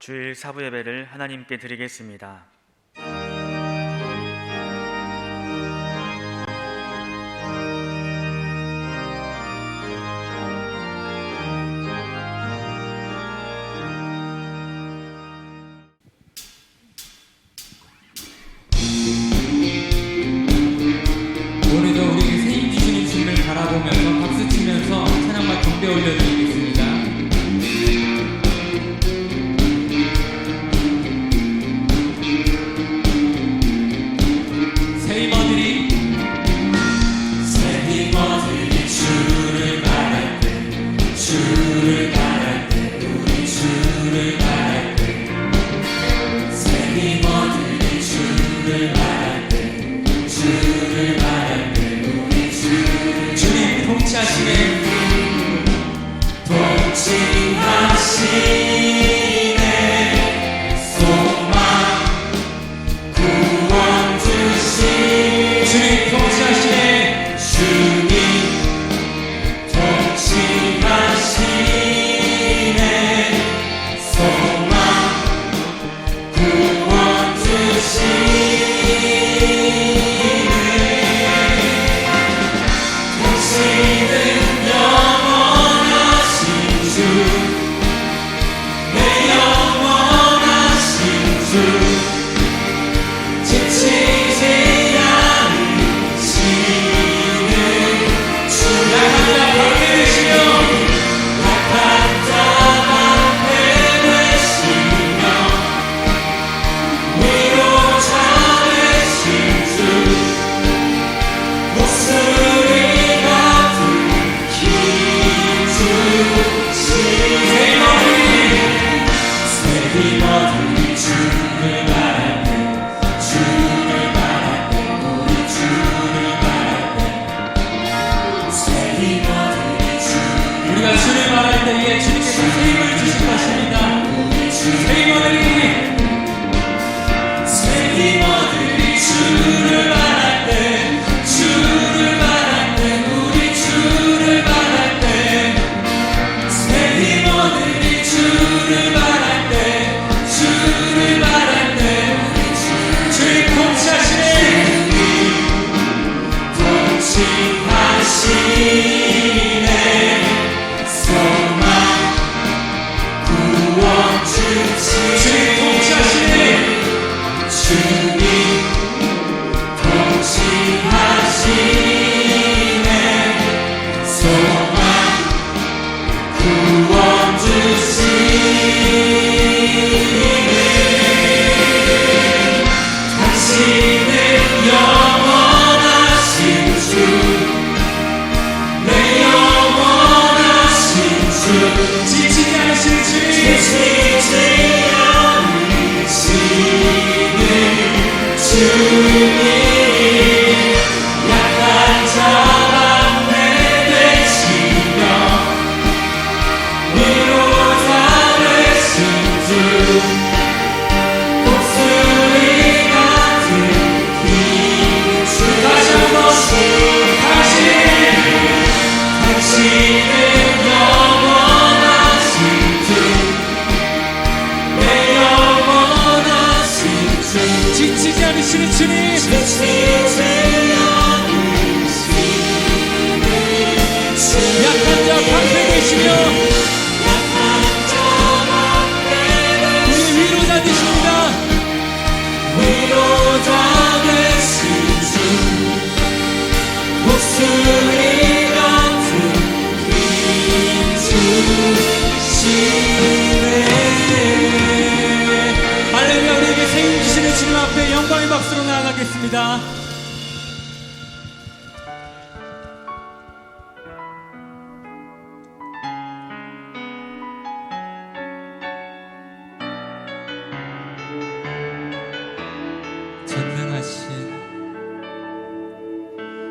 주일 사부 예배를 하나님께 드리겠습니다. 오늘도 우리 새 주시는 주님을 바라보면서 박수 치면서 찬양과 경배 올려드리겠습니다. 새 힘어들이 주를 바랄 때, 주를 바랄 때, 우리 주를 바랄 때, 새 힘어들이 주를 바랄 때, 주를 바랄 때, 우리 주님 통치하시네, 소망 구원 주신 주님 통치하시네, 소망 구원 주시네. 당신은 영원하신 주, 내 영원하신 주, 지치지 않으시는 주. 약한 자 밖에 되시며, 약한 자 밖에 되시며, 위로자 되신 주, 목소리 같은 힘 주시네. 새 힘어들이 주를 바랄 때, 주를 바랄 때, 우리 주를 바랄 때, 새 힘어들이 주를, 우리가 주를 바랄 때에 주님께서 새 힘을 주실 것입니다. 새 힘어들이 주를 바랄 때, 주를 바랄 때, 우리 주를 바랄 때, 새 힘어들이 주를 바랄 때, 주를 바랄 때, 주님 통치하시네, 소망 구원 주시네. 주님 통치하시네, 주님 통치하시네, 소망 구원 주시네. 당신은 영원하신 주, 내 영원하신 주, 지치지 않으신 주님, 지치지 않으시는 주님, 약한 자 방패 되시며, 위로자 되신 주, 목소리 같은 힘 주. 다시 한번 당신은 영원하신 주, 내 영원하신 주, 지치지 않으시는 주님, 약한 자 방패 되시며, 우리 위로자 되십니다. 위로자 되신 주, 목소리 같은 힘 주시네. 할렐루야. 우리에게 새 힘 주시는 주님 앞에 영광의 박수로 나아가겠습니다.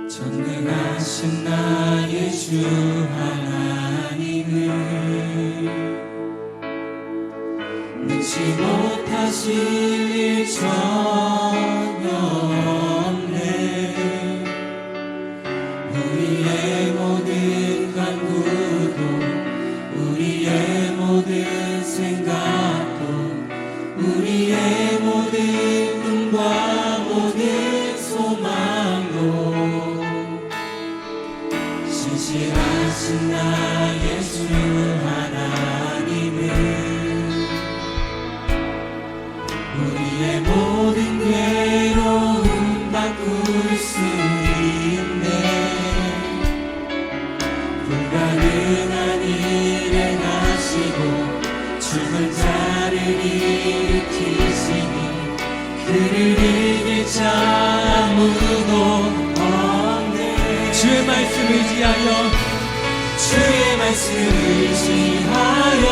전능하신 나의 주 하나님을 능치 못하실 일 전혀 없네. 우리의 모든 간구도, 우리의 모든 생각도 우리의 모든 꿈과 모든 소망도 신실하신 나 예수 하나님은 우리의 모든 괴로움 바꿀 수 있네. 불가능한 일 행하시고 죽은 자를 일으키시니 그를 이길 자 아무도 없네. 주의 말씀 의지하여 주의 말씀 의지하여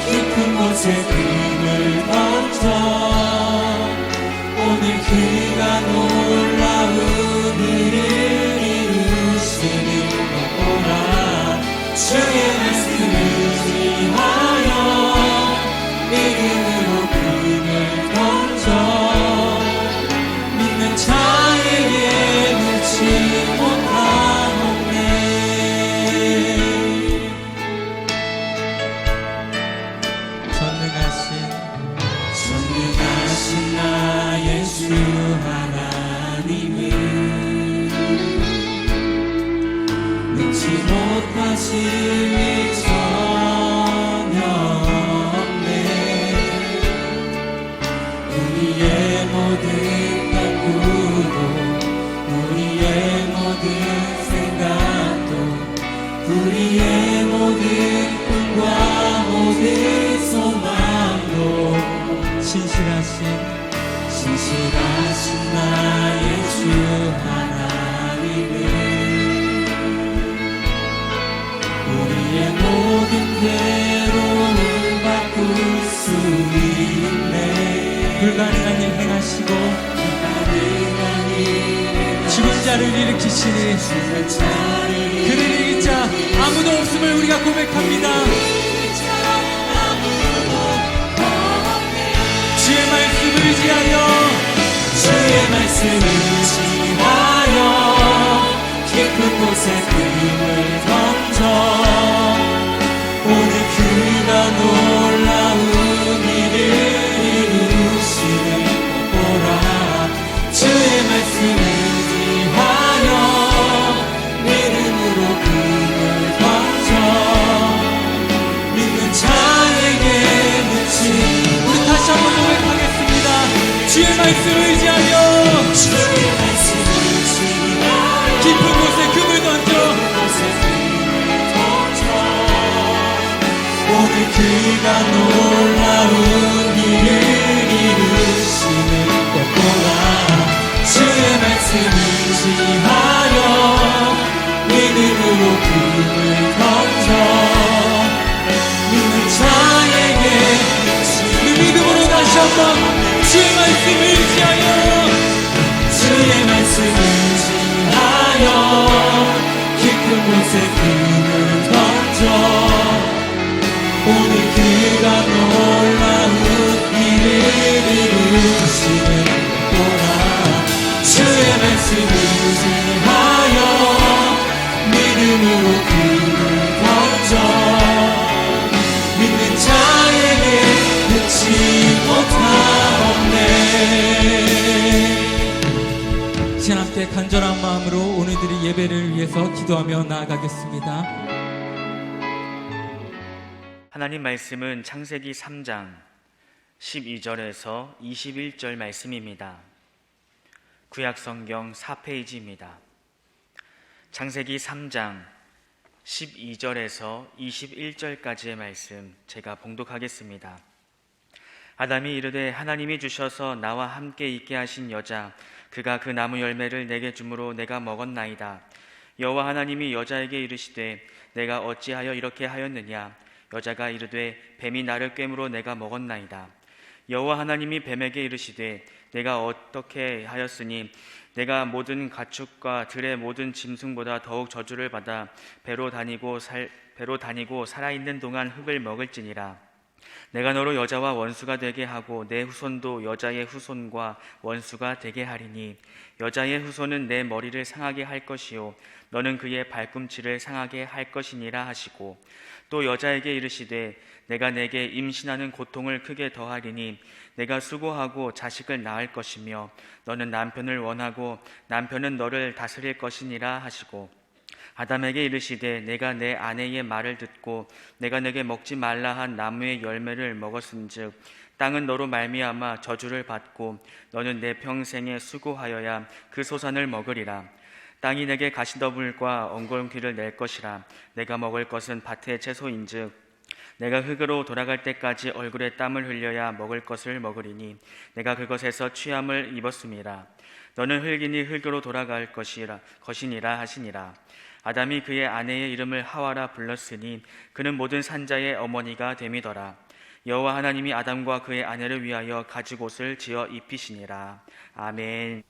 깊은 곳에 금을 던져 오늘 그가 놀라운 일을 이루시는 것 보라. 주의 말씀 의지하여 믿음으로 금을 던져 믿는 자에게 묻지 못하옵네. 전능하신 나 예수 하나님은 능치 못하실 일 전혀 없네. 우리의 모든 바꾸고 우리의 모든 생각도 우리의 모든 꿈과 모든 소망도 신실하신 나 예수 하나님은 우리의 모든 괴로움 바꿀 수 있네. 불가능한 일 행하시고 죽은 자를 일으키시니 그를 이길 자 아무도 없음을 우리가 고백합니다. 주의 말씀 의지하여 주의 말씀 의지하여 깊은 곳에 금을 던져 오늘 그가 놀라운 일을 이루시는 것 보라. 주의 말씀 의지하여 믿음으로 금을 던져 믿는 자에게 묻지. 우리 다시 한번 고백하겠습니다. 주의 말씀 의지하여 주의 말씀 의지하여 깊은 곳에 금을 던져 오늘 그가 놀라운 일을 이루시는 것 보라. 주의 말씀 의지하여 믿음으로 금을 던져 믿는 자에게 그 믿음으로 다시 한번 주의 말씀 의지하여 주의 말씀 의지하여 깊은 곳에 금을 던져 오늘 그가 놀라운 일을 이루시는 보라. 주의 말씀 의지하여 믿음으로 금을 던져 믿는 자에게 늦지 못하옵네. 시간 함께 간절한 마음으로 오늘들의 예배를 위해서 기도하며 나아가겠습니다. 하나님 말씀은 창세기 3장 12절에서 21절 말씀입니다. 구약성경 4페이지입니다. 창세기 3장 12절에서 21절까지의 말씀 제가 봉독하겠습니다. 아담이 이르되 하나님이 주셔서 나와 함께 있게 하신 여자 그가 그 나무 열매를 내게 주므로 내가 먹었나이다. 여호와 하나님이 여자에게 이르시되 내가 어찌하여 이렇게 하였느냐. 여자가 이르되 뱀이 나를 꿰므로 내가 먹었나이다. 여호와 하나님이 뱀에게 이르시되 내가 어떻게 하였으니 내가 모든 가축과 들의 모든 짐승보다 더욱 저주를 받아 배로 다니고 살아있는 동안 흙을 먹을지니라. 내가 너로 여자와 원수가 되게 하고 내 후손도 여자의 후손과 원수가 되게 하리니 여자의 후손은 내 머리를 상하게 할 것이요 너는 그의 발꿈치를 상하게 할 것이니라 하시고 또 여자에게 이르시되 내가 내게 임신하는 고통을 크게 더하리니 내가 수고하고 자식을 낳을 것이며 너는 남편을 원하고 남편은 너를 다스릴 것이니라 하시고 아담에게 이르시되 내가 내 아내의 말을 듣고 내가 내게 먹지 말라 한 나무의 열매를 먹었은즉 땅은 너로 말미암아 저주를 받고 너는 내 평생에 수고하여야 그 소산을 먹으리라. 땅이 내게 가시더불과 엉겅퀴를 낼 것이라. 내가 먹을 것은 밭의 채소인즉 내가 흙으로 돌아갈 때까지 얼굴에 땀을 흘려야 먹을 것을 먹으리니 내가 그것에서 취함을 입었음이라. 너는 흙이니 흙으로 돌아갈 것이니라 하시니라. 아담이 그의 아내의 이름을 하와라 불렀으니 그는 모든 산자의 어머니가 됨이더라. 여호와 하나님이 아담과 그의 아내를 위하여 가죽옷을 지어 입히시니라. 아멘.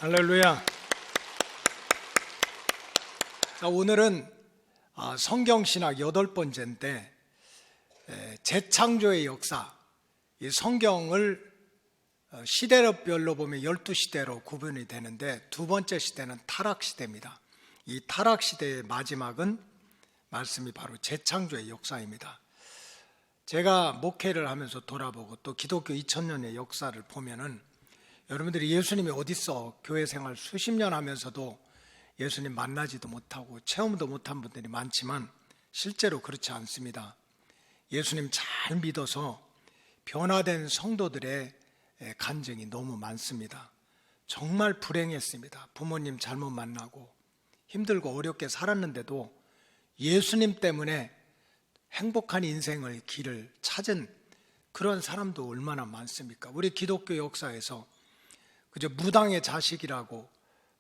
할렐루야. 자, 오늘은 성경신학 8번째인데 재창조의 역사, 이 성경을 시대별로 보면 12시대로 구분이 되는데 두 번째 시대는 타락시대입니다. 이 타락시대의 마지막은 말씀이 바로 재창조의 역사입니다. 제가 목회를 하면서 돌아보고 또 기독교 2000년의 역사를 보면은 여러분들이 예수님이 어딨어? 교회 생활 수십 년 하면서도 예수님 만나지도 못하고 체험도 못한 분들이 많지만 실제로 그렇지 않습니다. 예수님 잘 믿어서 변화된 성도들의 간증이 너무 많습니다. 정말 불행했습니다. 부모님 잘못 만나고 힘들고 어렵게 살았는데도 예수님 때문에 행복한 인생의 길을 찾은 그런 사람도 얼마나 많습니까? 우리 기독교 역사에서 그저 무당의 자식이라고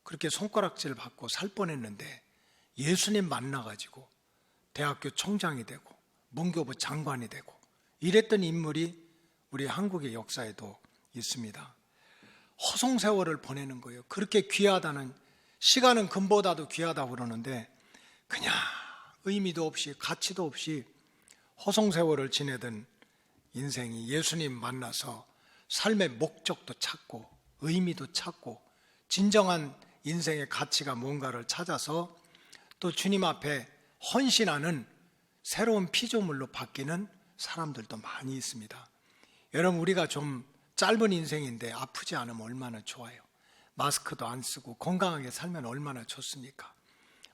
그렇게 손가락질 받고 살 뻔했는데 예수님 만나가지고 대학교 총장이 되고 문교부 장관이 되고 이랬던 인물이 우리 한국의 역사에도 있습니다. 허송세월을 보내는 거예요. 그렇게 귀하다는, 시간은 금보다도 귀하다고 그러는데 그냥 의미도 없이 가치도 없이 허송세월을 지내던 인생이 예수님 만나서 삶의 목적도 찾고 의미도 찾고 진정한 인생의 가치가 뭔가를 찾아서 또 주님 앞에 헌신하는 새로운 피조물로 바뀌는 사람들도 많이 있습니다. 여러분, 우리가 좀 짧은 인생인데 아프지 않으면 얼마나 좋아요. 마스크도 안 쓰고 건강하게 살면 얼마나 좋습니까?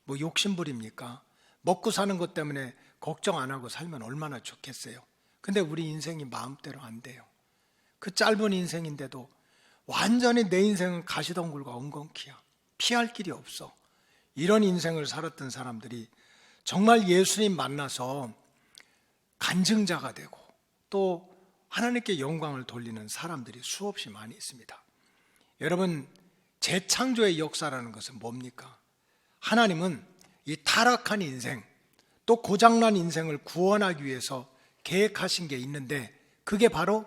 뭐 욕심부립니까? 먹고 사는 것 때문에 걱정 안 하고 살면 얼마나 좋겠어요. 근데 우리 인생이 마음대로 안 돼요. 그 짧은 인생인데도 완전히 내 인생은 가시덤불과 엉겅퀴야. 피할 길이 없어. 이런 인생을 살았던 사람들이 정말 예수님 만나서 간증자가 되고 또 하나님께 영광을 돌리는 사람들이 수없이 많이 있습니다. 여러분, 재창조의 역사라는 것은 뭡니까? 하나님은 이 타락한 인생, 또 고장난 인생을 구원하기 위해서 계획하신 게 있는데 그게 바로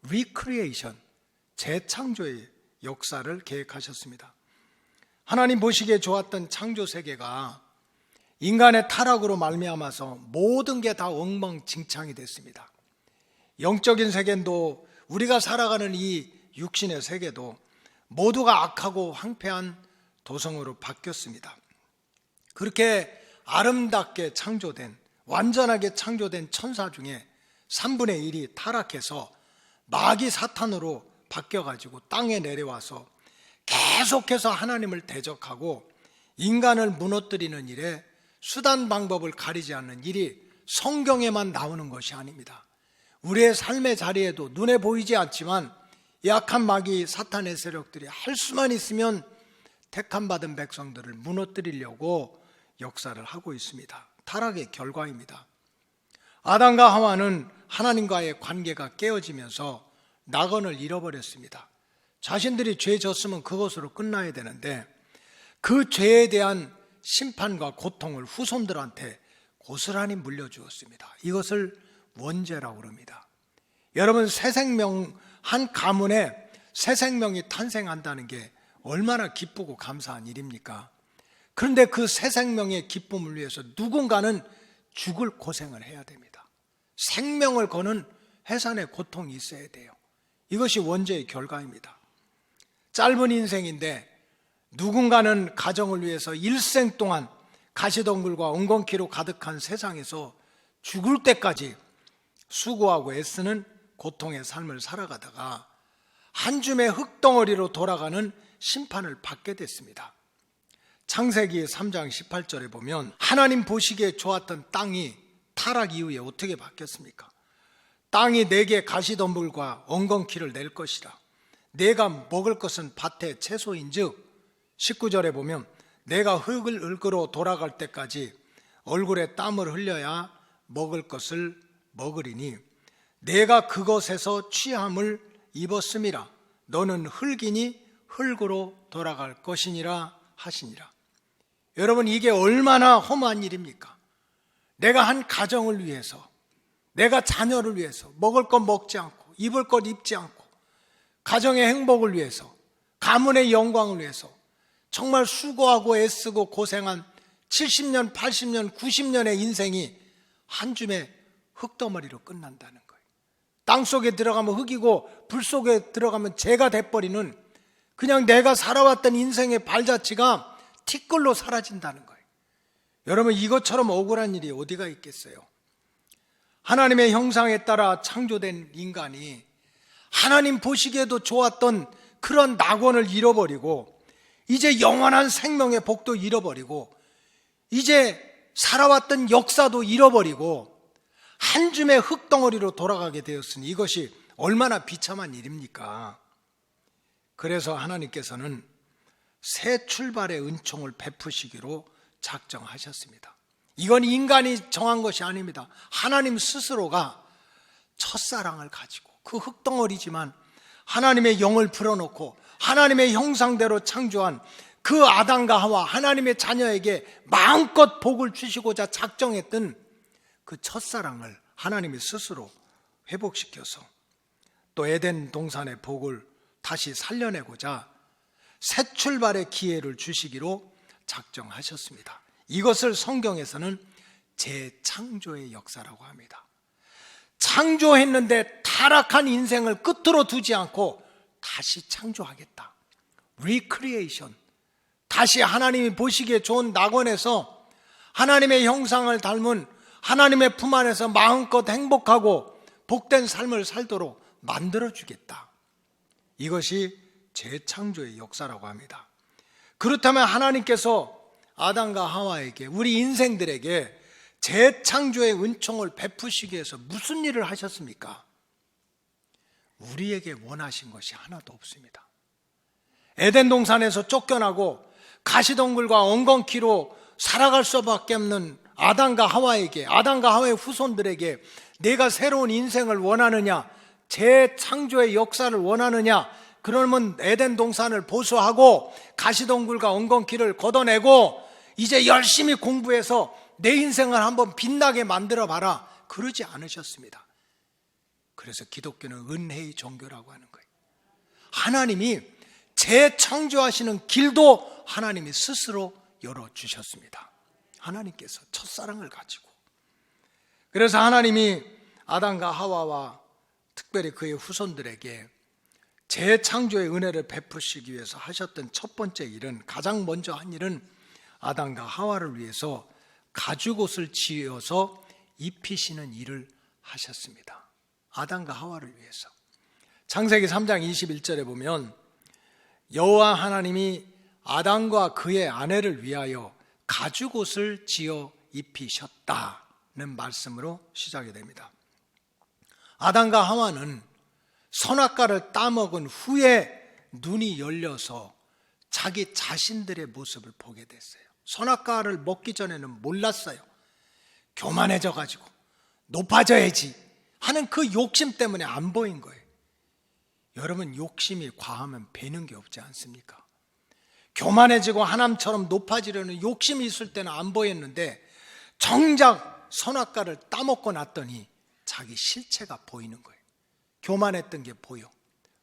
리크리에이션, 재창조의 역사를 계획하셨습니다. 하나님 보시기에 좋았던 창조 세계가 인간의 타락으로 말미암아서 모든 게 다 엉망진창이 됐습니다. 영적인 세계도 우리가 살아가는 이 육신의 세계도 모두가 악하고 황폐한 도성으로 바뀌었습니다. 그렇게 아름답게 창조된, 완전하게 창조된 천사 중에 3분의 1이 타락해서 마귀 사탄으로 바뀌어가지고 땅에 내려와서 계속해서 하나님을 대적하고 인간을 무너뜨리는 일에 수단 방법을 가리지 않는 일이 성경에만 나오는 것이 아닙니다. 우리의 삶의 자리에도 눈에 보이지 않지만 약한 마귀 사탄의 세력들이 할 수만 있으면 택함받은 백성들을 무너뜨리려고 역사를 하고 있습니다. 타락의 결과입니다. 아담과 하와는 하나님과의 관계가 깨어지면서 낙원을 잃어버렸습니다. 자신들이 죄 졌으면 그것으로 끝나야 되는데 그 죄에 대한 심판과 고통을 후손들한테 고스란히 물려주었습니다. 이것을 원죄라고 그럽니다. 여러분, 새 생명, 한 가문에 새 생명이 탄생한다는 게 얼마나 기쁘고 감사한 일입니까? 그런데 그 새 생명의 기쁨을 위해서 누군가는 죽을 고생을 해야 됩니다. 생명을 거는 해산의 고통이 있어야 돼요. 이것이 원죄의 결과입니다. 짧은 인생인데 누군가는 가정을 위해서 일생 동안 가시덤불과 엉겅퀴로 가득한 세상에서 죽을 때까지 수고하고 애쓰는 고통의 삶을 살아가다가 한 줌의 흙덩어리로 돌아가는 심판을 받게 됐습니다. 창세기 3장 18절에 보면 하나님 보시기에 좋았던 땅이 타락 이후에 어떻게 바뀌었습니까? 땅이 내게 가시덤불과 엉겅퀴를 낼 것이라. 내가 먹을 것은 밭의 채소인즉 19절에 보면 내가 흙을 읊으러 돌아갈 때까지 얼굴에 땀을 흘려야 먹을 것을 먹으리니 내가 그것에서 취함을 입었음이라. 너는 흙이니 흙으로 돌아갈 것이니라 하시니라. 여러분, 이게 얼마나 험한 일입니까? 내가 한 가정을 위해서, 내가 자녀를 위해서 먹을 것 먹지 않고 입을 것 입지 않고 가정의 행복을 위해서, 가문의 영광을 위해서 정말 수고하고 애쓰고 고생한 70년, 80년, 90년의 인생이 한 줌의 흙덩어리로 끝난다는 거예요. 땅 속에 들어가면 흙이고 불 속에 들어가면 재가 돼버리는, 그냥 내가 살아왔던 인생의 발자취가 티끌로 사라진다는 거예요. 여러분, 이것처럼 억울한 일이 어디가 있겠어요? 하나님의 형상에 따라 창조된 인간이 하나님 보시기에도 좋았던 그런 낙원을 잃어버리고, 이제 영원한 생명의 복도 잃어버리고, 이제 살아왔던 역사도 잃어버리고 한 줌의 흙덩어리로 돌아가게 되었으니 이것이 얼마나 비참한 일입니까? 그래서 하나님께서는 새 출발의 은총을 베푸시기로 작정하셨습니다. 이건 인간이 정한 것이 아닙니다. 하나님 스스로가 첫사랑을 가지고 그 흙덩어리지만 하나님의 영을 불어넣고 하나님의 형상대로 창조한 그 아담과 하와, 하나님의 자녀에게 마음껏 복을 주시고자 작정했던 그 첫사랑을 하나님이 스스로 회복시켜서 또 에덴 동산의 복을 다시 살려내고자 새 출발의 기회를 주시기로 작정하셨습니다. 이것을 성경에서는 재창조의 역사라고 합니다. 창조했는데 타락한 인생을 끝으로 두지 않고 다시 창조하겠다. 리크리에이션. 다시 하나님이 보시기에 좋은 낙원에서 하나님의 형상을 닮은 하나님의 품 안에서 마음껏 행복하고 복된 삶을 살도록 만들어주겠다. 이것이 재창조의 역사라고 합니다. 그렇다면 하나님께서 아담과 하와에게, 우리 인생들에게 재창조의 은총을 베푸시기 위해서 무슨 일을 하셨습니까? 우리에게 원하신 것이 하나도 없습니다. 에덴 동산에서 쫓겨나고 가시덩굴과 엉겅퀴로 살아갈 수밖에 없는 아담과 하와에게, 아담과 하와의 후손들에게 내가 새로운 인생을 원하느냐, 재창조의 역사를 원하느냐, 그러면 에덴 동산을 보수하고 가시덩굴과 엉겅퀴를 걷어내고 이제 열심히 공부해서 내 인생을 한번 빛나게 만들어 봐라, 그러지 않으셨습니다. 그래서 기독교는 은혜의 종교라고 하는 거예요. 하나님이 재창조하시는 길도 하나님이 스스로 열어주셨습니다. 하나님께서 첫사랑을 가지고. 그래서 하나님이 아담과 하와와 특별히 그의 후손들에게 재창조의 은혜를 베푸시기 위해서 하셨던 첫 번째 일은, 가장 먼저 한 일은 아담과 하와를 위해서 가죽옷을 지어서 입히시는 일을 하셨습니다. 아담과 하와를 위해서. 창세기 3장 21절에 보면 여호와 하나님이 아담과 그의 아내를 위하여 가죽옷을 지어 입히셨다는 말씀으로 시작이 됩니다. 아담과 하와는 선악과를 따먹은 후에 눈이 열려서 자기 자신들의 모습을 보게 됐어요. 선악과를 먹기 전에는 몰랐어요. 교만해져 가지고 높아져야지 하는 그 욕심 때문에 안 보인 거예요. 여러분, 욕심이 과하면 배는 게 없지 않습니까? 교만해지고 하나님처럼 높아지려는 욕심이 있을 때는 안 보였는데 정작 선악과를 따먹고 났더니 자기 실체가 보이는 거예요. 교만했던 게 보여.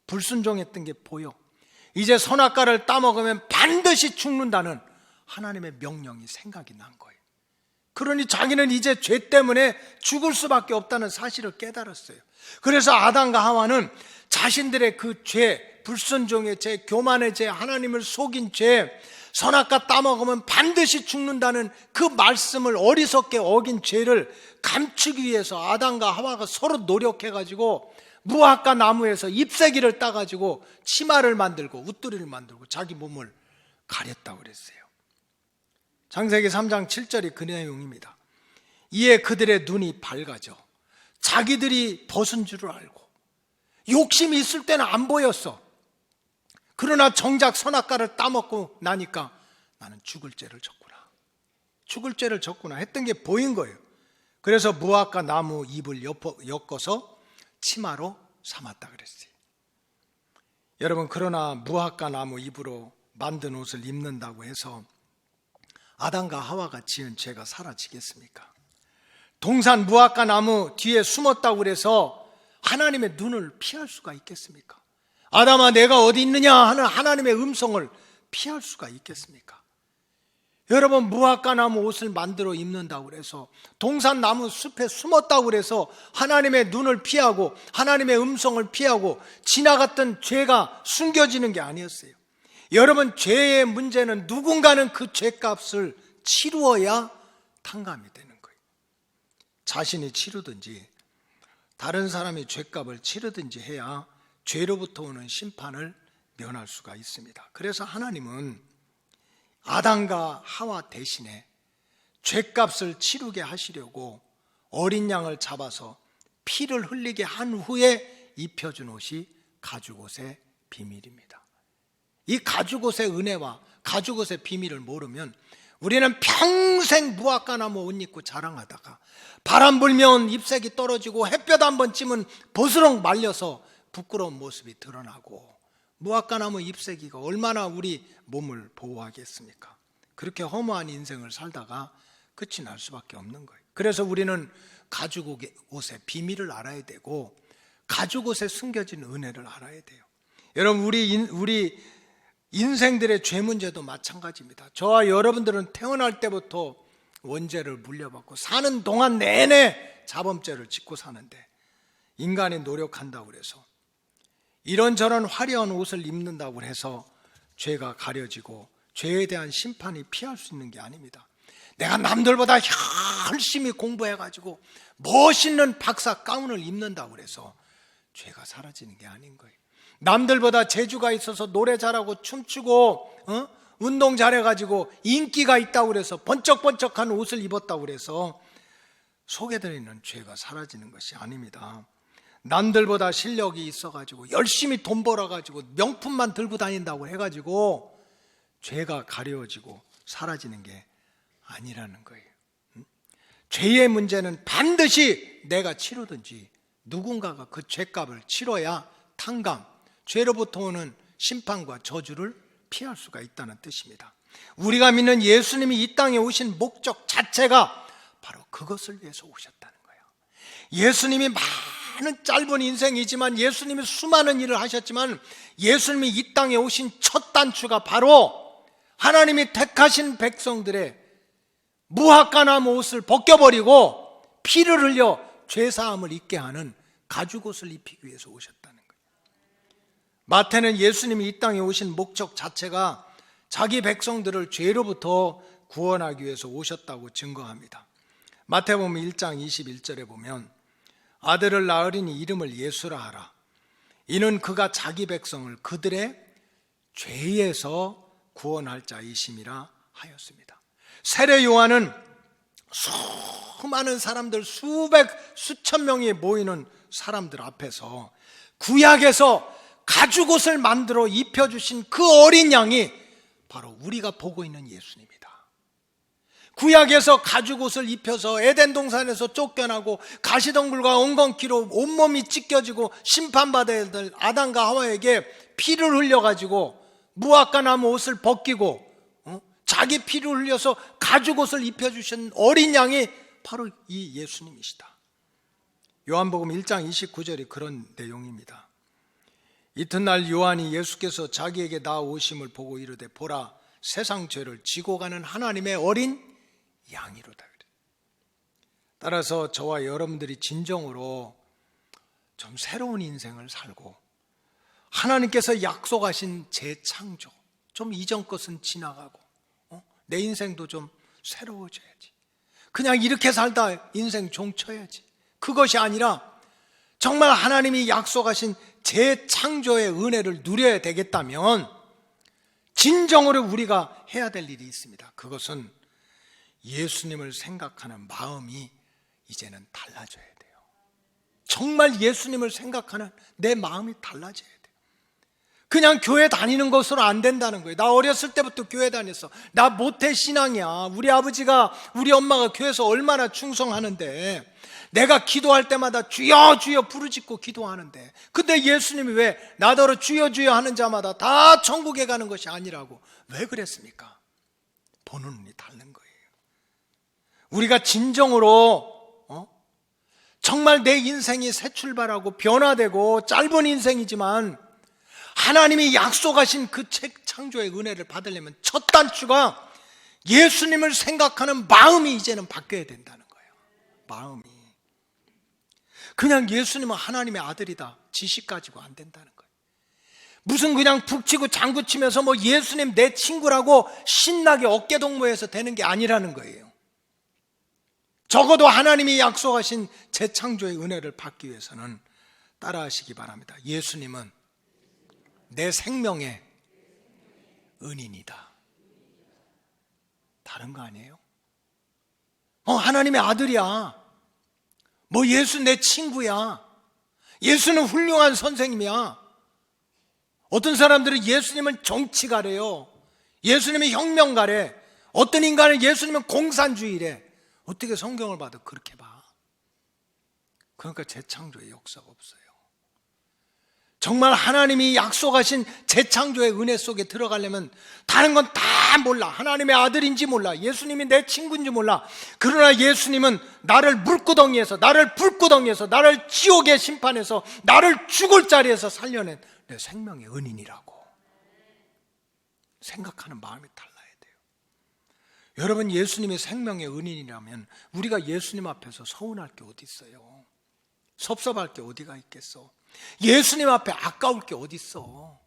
불순종했던 게 보여. 이제 선악과를 따먹으면 반드시 죽는다는 하나님의 명령이 생각이 난 거예요. 그러니 자기는 이제 죄 때문에 죽을 수밖에 없다는 사실을 깨달았어요. 그래서 아담과 하와는 자신들의 그 죄, 불순종의 죄, 교만의 죄, 하나님을 속인 죄, 선악과 따먹으면 반드시 죽는다는 그 말씀을 어리석게 어긴 죄를 감추기 위해서 아담과 하와가 서로 노력해가지고 무화과 나무에서 잎새기를 따가지고 치마를 만들고 웃두리를 만들고 자기 몸을 가렸다고 그랬어요. 창세기 3장 7절이 그 내용입니다. 이에 그들의 눈이 밝아져 자기들이 벗은 줄을 알고, 욕심이 있을 때는 안 보였어. 그러나 정작 선악과를 따먹고 나니까 나는 죽을 죄를 졌구나 했던 게 보인 거예요. 그래서 무화과 나무 잎을 엮어서 치마로 삼았다 그랬어요. 여러분, 그러나 무화과 나무 잎으로 만든 옷을 입는다고 해서 아담과 하와가 지은 죄가 사라지겠습니까? 동산 무화과 나무 뒤에 숨었다고 그래서 하나님의 눈을 피할 수가 있겠습니까? 아담아, 내가 어디 있느냐 하는 하나님의 음성을 피할 수가 있겠습니까? 여러분, 무화과나무 옷을 만들어 입는다고 그래서, 동산나무 숲에 숨었다고 그래서 하나님의 눈을 피하고 하나님의 음성을 피하고 지나갔던 죄가 숨겨지는 게 아니었어요. 여러분, 죄의 문제는 누군가는 그 죄값을 치루어야 탕감이 되는 거예요. 자신이 치르든지 다른 사람이 죄값을 치르든지 해야 죄로부터 오는 심판을 면할 수가 있습니다. 그래서 하나님은 아담과 하와 대신에 죄값을 치르게 하시려고 어린 양을 잡아서 피를 흘리게 한 후에 입혀준 옷이 가죽옷의 비밀입니다. 이 가죽옷의 은혜와 가죽옷의 비밀을 모르면 우리는 평생 무화과나무 옷 입고 자랑하다가 바람 불면 잎색이 떨어지고 햇볕 한번 찌면 보스럭 말려서 부끄러운 모습이 드러나고, 무화과나무 잎새기가 얼마나 우리 몸을 보호하겠습니까? 그렇게 허무한 인생을 살다가 끝이 날 수밖에 없는 거예요. 그래서 우리는 가죽옷의 비밀을 알아야 되고 가죽옷에 숨겨진 은혜를 알아야 돼요. 여러분, 우리 인생들의 죄 문제도 마찬가지입니다. 저와 여러분들은 태어날 때부터 원죄를 물려받고 사는 동안 내내 자범죄를 짓고 사는데, 인간이 노력한다고 해서 이런저런 화려한 옷을 입는다고 해서 죄가 가려지고 죄에 대한 심판이 피할 수 있는 게 아닙니다. 내가 남들보다 열심히 공부해가지고 멋있는 박사 가운을 입는다고 해서 죄가 사라지는 게 아닌 거예요. 남들보다 재주가 있어서 노래 잘하고 춤추고 운동 잘해가지고 인기가 있다고 그래서 번쩍번쩍한 옷을 입었다고 그래서 소개드리는 죄가 사라지는 것이 아닙니다. 남들보다 실력이 있어가지고 열심히 돈 벌어가지고 명품만 들고 다닌다고 해가지고 죄가 가려지고 사라지는 게 아니라는 거예요. 죄의 문제는 반드시 내가 치르든지 누군가가 그 죄값을 치러야 탕감, 죄로부터 오는 심판과 저주를 피할 수가 있다는 뜻입니다. 우리가 믿는 예수님이 이 땅에 오신 목적 자체가 바로 그것을 위해서 오셨다는 거예요. 예수님이 많은 짧은 인생이지만, 예수님이 수많은 일을 하셨지만, 예수님이 이 땅에 오신 첫 단추가 바로 하나님이 택하신 백성들의 무화과나무 옷을 벗겨버리고 피를 흘려 죄사함을 입게 하는 가죽옷을 입히기 위해서 오셨다는 거예요. 마태는 예수님이 이 땅에 오신 목적 자체가 자기 백성들을 죄로부터 구원하기 위해서 오셨다고 증거합니다. 마태복음 1장 21절에 보면, 아들을 낳으리니 이름을 예수라 하라. 이는 그가 자기 백성을 그들의 죄에서 구원할 자이심이라 하였습니다. 세례 요한은 수많은 사람들, 수천 명이 모이는 사람들 앞에서 구약에서 가죽옷을 만들어 입혀주신 그 어린 양이 바로 우리가 보고 있는 예수님이다. 구약에서 가죽옷을 입혀서 에덴 동산에서 쫓겨나고 가시덩굴과 엉겅퀴로 온몸이 찢겨지고 심판받아야 될 아담과 하와에게 피를 흘려가지고 무화과나무 옷을 벗기고 자기 피를 흘려서 가죽옷을 입혀주신 어린 양이 바로 이 예수님이시다. 요한복음 1장 29절이 그런 내용입니다. 이튿날 요한이 예수께서 자기에게 나오심을 보고 이르되, 보라, 세상 죄를 지고 가는 하나님의 어린 양이로다. 따라서 저와 여러분들이 진정으로 좀 새로운 인생을 살고 하나님께서 약속하신 재창조, 좀 이전 것은 지나가고 내 인생도 좀 새로워져야지. 그냥 이렇게 살다 인생 종쳐야지. 그것이 아니라 정말 하나님이 약속하신 재창조의 은혜를 누려야 되겠다면 진정으로 우리가 해야 될 일이 있습니다. 그것은 예수님을 생각하는 마음이 이제는 달라져야 돼요. 정말 예수님을 생각하는 내 마음이 달라져야 돼요. 그냥 교회 다니는 것으로 안 된다는 거예요. 나 어렸을 때부터 교회 다녔어. 나 모태 신앙이야. 우리 아버지가, 우리 엄마가 교회에서 얼마나 충성하는데 내가 기도할 때마다 주여 주여 부르짖고 기도하는데, 근데 예수님이 왜 나더러 주여 주여 하는 자마다 다 천국에 가는 것이 아니라고 왜 그랬습니까? 보는 눈이 다른 거예요. 우리가 진정으로 정말 내 인생이 새 출발하고 변화되고 짧은 인생이지만 하나님이 약속하신 그 창조의 은혜를 받으려면 첫 단추가 예수님을 생각하는 마음이 이제는 바뀌어야 된다는 거예요. 마음이. 그냥 예수님은 하나님의 아들이다 지식 가지고 안 된다는 거예요. 무슨 그냥 북치고 장구치면서 뭐 예수님 내 친구라고 신나게 어깨동무해서 되는 게 아니라는 거예요. 적어도 하나님이 약속하신 재창조의 은혜를 받기 위해서는 따라하시기 바랍니다. 예수님은 내 생명의 은인이다. 다른 거 아니에요? 하나님의 아들이야. 뭐 예수 내 친구야. 예수는 훌륭한 선생님이야. 어떤 사람들은 예수님은 정치가래요. 예수님은 혁명가래. 어떤 인간은 예수님은 공산주의래. 어떻게 성경을 봐도 그렇게 봐? 그러니까 재창조의 역사가 없어요. 정말 하나님이 약속하신 재창조의 은혜 속에 들어가려면 다른 건 다 몰라. 하나님의 아들인지 몰라. 예수님이 내 친구인지 몰라. 그러나 예수님은 나를 물구덩이에서, 나를 불구덩이에서, 나를 지옥의 심판에서, 나를 죽을 자리에서 살려낸 내 생명의 은인이라고 생각하는 마음이 달라야 돼요. 여러분, 예수님이 생명의 은인이라면 우리가 예수님 앞에서 서운할 게 어디 있어요? 섭섭할 게 어디가 있겠어? 예수님 앞에 아까울 게 어디 있어?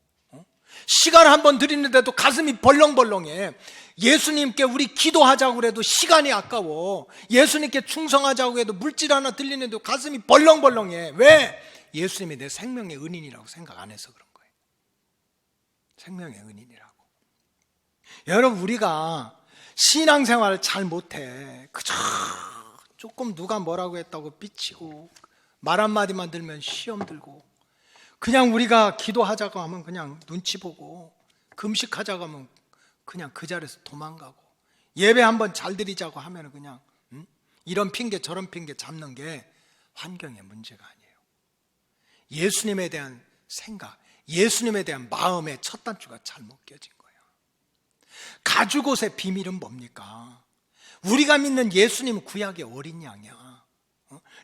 시간 한 번 드리는데도 가슴이 벌렁벌렁해. 예수님께 우리 기도하자고 해도 시간이 아까워. 예수님께 충성하자고 해도 물질 하나 들리는데도 가슴이 벌렁벌렁해. 왜? 예수님이 내 생명의 은인이라고 생각 안 해서 그런 거예요. 생명의 은인이라고. 여러분, 우리가 신앙생활을 잘 못해. 그저 조금 누가 뭐라고 했다고 삐치고 말 한마디만 들면 시험 들고, 그냥 우리가 기도하자고 하면 그냥 눈치 보고, 금식하자고 하면 그냥 그 자리에서 도망가고, 예배 한번 잘 드리자고 하면 그냥 이런 핑계 저런 핑계 잡는 게 환경의 문제가 아니에요. 예수님에 대한 생각, 예수님에 대한 마음의 첫 단추가 잘못 껴진 거예요. 가죽옷의 비밀은 뭡니까? 우리가 믿는 예수님은 구약의 어린 양이야.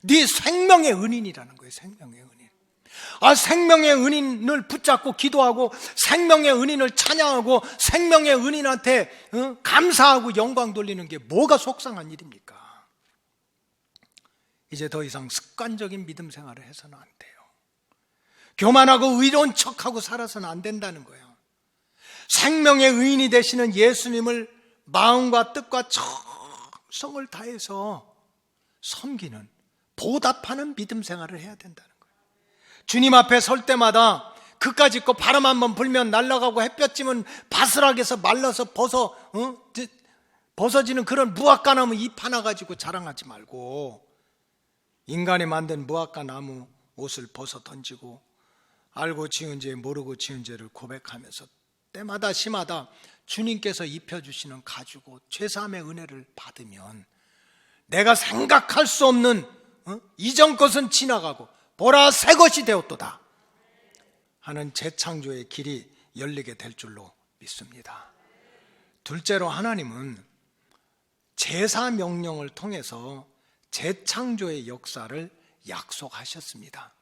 네 생명의 은인이라는 거예요. 생명의 은인. 생명의 은인을 붙잡고 기도하고 생명의 은인을 찬양하고 생명의 은인한테 감사하고 영광 돌리는 게 뭐가 속상한 일입니까? 이제 더 이상 습관적인 믿음 생활을 해서는 안 돼요. 교만하고 의로운 척하고 살아서는 안 된다는 거예요. 생명의 의인이 되시는 예수님을 마음과 뜻과 정성을 다해서 섬기는, 보답하는 믿음 생활을 해야 된다는 거예요. 주님 앞에 설 때마다 그까짓 거 바람 한번 불면 날아가고 햇볕 찌면 바스락해서 말라서 벗어지는 그런 무화과 나무 잎 하나 가지고 자랑하지 말고, 인간이 만든 무화과 나무 옷을 벗어 던지고 알고 지은 죄 모르고 지은 죄를 고백하면서 때마다 시마다 주님께서 입혀주시는 가죽옷 죄사함의 은혜를 받으면 내가 생각할 수 없는 이전 것은 지나가고 보라 새 것이 되었도다 하는 재창조의 길이 열리게 될 줄로 믿습니다. 둘째로, 하나님은 제사 명령을 통해서 재창조의 역사를 약속하셨습니다.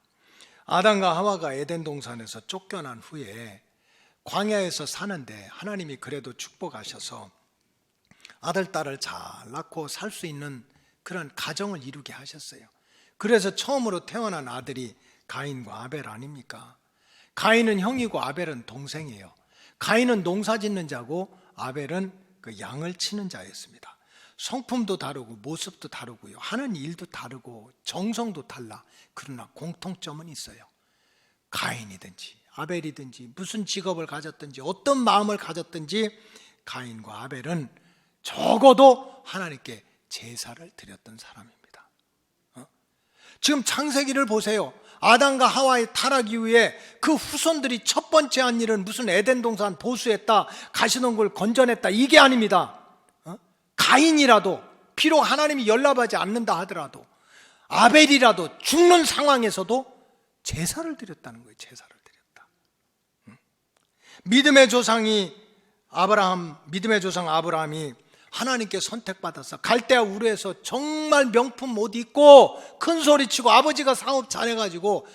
아담과 하와가 에덴 동산에서 쫓겨난 후에 광야에서 사는데 하나님이 그래도 축복하셔서 아들, 딸을 잘 낳고 살 수 있는 그런 가정을 이루게 하셨어요. 그래서 처음으로 태어난 아들이 가인과 아벨 아닙니까? 가인은 형이고 아벨은 동생이에요. 가인은 농사 짓는 자고 아벨은 그 양을 치는 자였습니다. 성품도 다르고 모습도 다르고요, 하는 일도 다르고 정성도 달라. 그러나 공통점은 있어요. 가인이든지 아벨이든지 무슨 직업을 가졌든지 어떤 마음을 가졌든지 가인과 아벨은 적어도 하나님께 제사를 드렸던 사람입니다. 지금 창세기를 보세요. 아담과 하와의 타락 이후에 그 후손들이 첫 번째 한 일은 무슨 에덴 동산 보수했다, 가시덤불 건져냈다, 이게 아닙니다. 가인이라도, 비록 하나님이 연락하지 않는다 하더라도, 아벨이라도 죽는 상황에서도 제사를 드렸다는 거예요. 제사를 드렸다. 믿음의 조상 아브라함이 하나님께 선택받아서 갈대아 우르에서 정말 명품 옷 입고 큰 소리치고 아버지가 사업 잘해가지고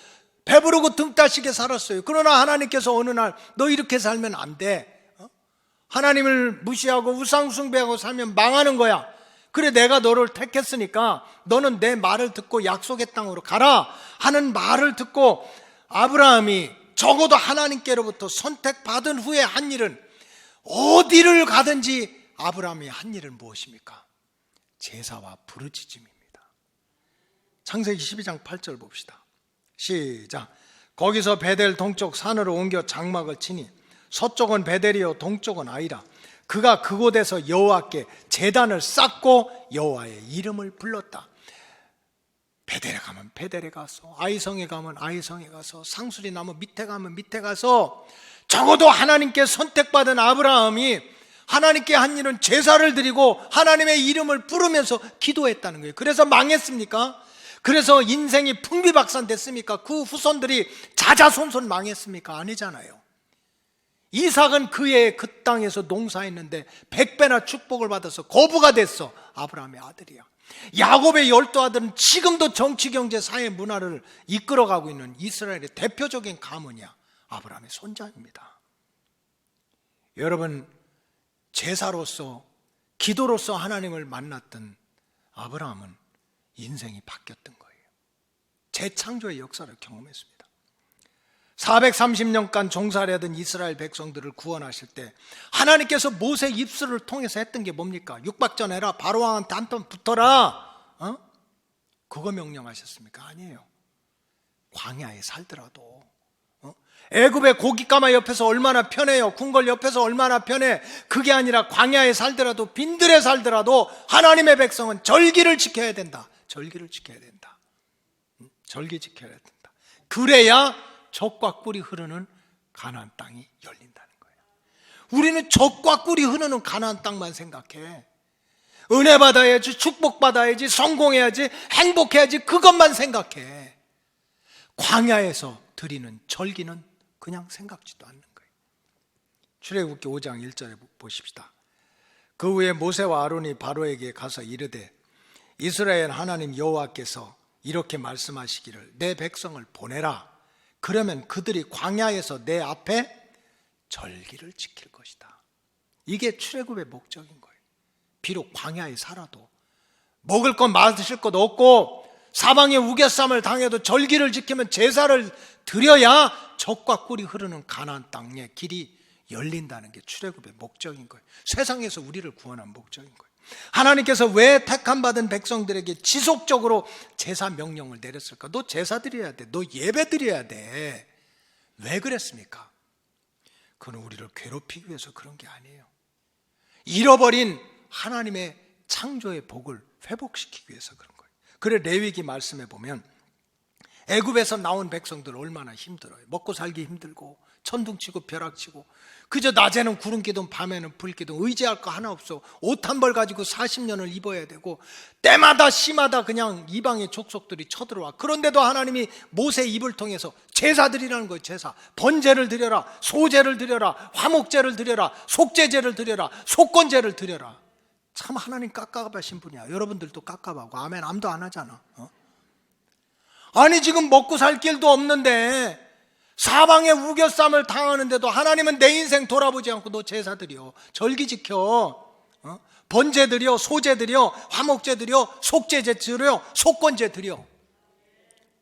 배부르고 등 따시게 살았어요. 그러나 하나님께서 어느 날 너 이렇게 살면 안 돼, 하나님을 무시하고 우상 숭배하고 살면 망하는 거야. 그래, 내가 너를 택했으니까 너는 내 말을 듣고 약속의 땅으로 가라 하는 말을 듣고 아브라함이 적어도 하나님께로부터 선택받은 후에 한 일은, 어디를 가든지 아브라함이 한 일은 무엇입니까? 제사와 부르짖음입니다. 창세기 12장 8절 봅시다. 시작. 거기서 베델 동쪽 산으로 옮겨 장막을 치니 서쪽은 베델이요 동쪽은 아이라. 그가 그곳에서 여호와께 제단을 쌓고 여호와의 이름을 불렀다. 베델에 가면 베델에 가서, 아이성에 가면 아이성에 가서, 상수리 나무 밑에 가면 밑에 가서, 적어도 하나님께 선택받은 아브라함이 하나님께 한 일은 제사를 드리고 하나님의 이름을 부르면서 기도했다는 거예요. 그래서 망했습니까? 그래서 인생이 풍비박산됐습니까? 그 후손들이 자자손손 망했습니까? 아니잖아요. 이삭은 그의 그 땅에서 농사했는데 100배나 축복을 받아서 거부가 됐어. 아브라함의 아들이야. 야곱의 12아들은 지금도 정치, 경제, 사회, 문화를 이끌어가고 있는 이스라엘의 대표적인 가문이야. 아브라함의 손자입니다. 여러분, 제사로서, 기도로서 하나님을 만났던 아브라함은 인생이 바뀌었던 거예요. 재창조의 역사를 경험했습니다. 430년간 종살이하던 이스라엘 백성들을 구원하실 때 하나님께서 모세 입술을 통해서 했던 게 뭡니까? 육박전해라, 바로왕한테 한번 붙어라, 그거 명령하셨습니까? 아니에요. 광야에 살더라도, 애굽의 고깃가마 옆에서 얼마나 편해요. 궁궐 옆에서 얼마나 편해. 그게 아니라 광야에 살더라도, 빈들에 살더라도 하나님의 백성은 절기를 지켜야 된다. 절기를 지켜야 된다. 절기 지켜야 된다. 그래야 젖과 꿀이 흐르는 가나안 땅이 열린다는 거예요. 우리는 젖과 꿀이 흐르는 가나안 땅만 생각해. 은혜 받아야지, 축복 받아야지, 성공해야지, 행복해야지, 그것만 생각해. 광야에서 드리는 절기는 그냥 생각지도 않는 거예요. 출애굽기 5장 1절에 보십시다. 그 후에 모세와 아론이 바로에게 가서 이르되 이스라엘 하나님 여호와께서 이렇게 말씀하시기를 내 백성을 보내라. 그러면 그들이 광야에서 내 앞에 절기를 지킬 것이다. 이게 출애굽의 목적인 거예요. 비록 광야에 살아도, 먹을 것 마실 것 없고 사방에 우겨쌈을 당해도 절기를 지키면, 제사를 드려야 젖과 꿀이 흐르는 가나안 땅의 길이 열린다는 게 출애굽의 목적인 거예요. 세상에서 우리를 구원한 목적인 거예요. 하나님께서 왜 택함 받은 백성들에게 지속적으로 제사 명령을 내렸을까? 너 제사 드려야 돼. 너 예배 드려야 돼. 왜 그랬습니까? 그건 우리를 괴롭히기 위해서 그런 게 아니에요. 잃어버린 하나님의 창조의 복을 회복시키기 위해서 그런 거예요. 그래 레위기 말씀에 보면 애굽에서 나온 백성들 얼마나 힘들어요. 먹고 살기 힘들고 천둥치고 벼락치고, 그저 낮에는 구름 기둥 밤에는 불 기둥, 의지할 거 하나 없어. 옷 한 벌 가지고 40년을 입어야 되고, 때마다 씨마다 그냥 이방의 족속들이 쳐들어와. 그런데도 하나님이 모세 입을 통해서 제사드리라는 거예요. 제사. 번제를 드려라, 소제를 드려라, 화목제를 드려라, 속죄제를 드려라, 속건제를 드려라. 참 하나님 깝깝하신 분이야. 여러분들도 깝깝하고 아멘 암도 안 하잖아. 아니 지금 먹고 살 길도 없는데 사방에 우겨쌈을 당하는데도 하나님은 내 인생 돌아보지 않고 너 제사 드려, 절기 지켜, 번제 드려, 소제 드려, 화목제 드려, 속죄제 드려, 속건제 드려.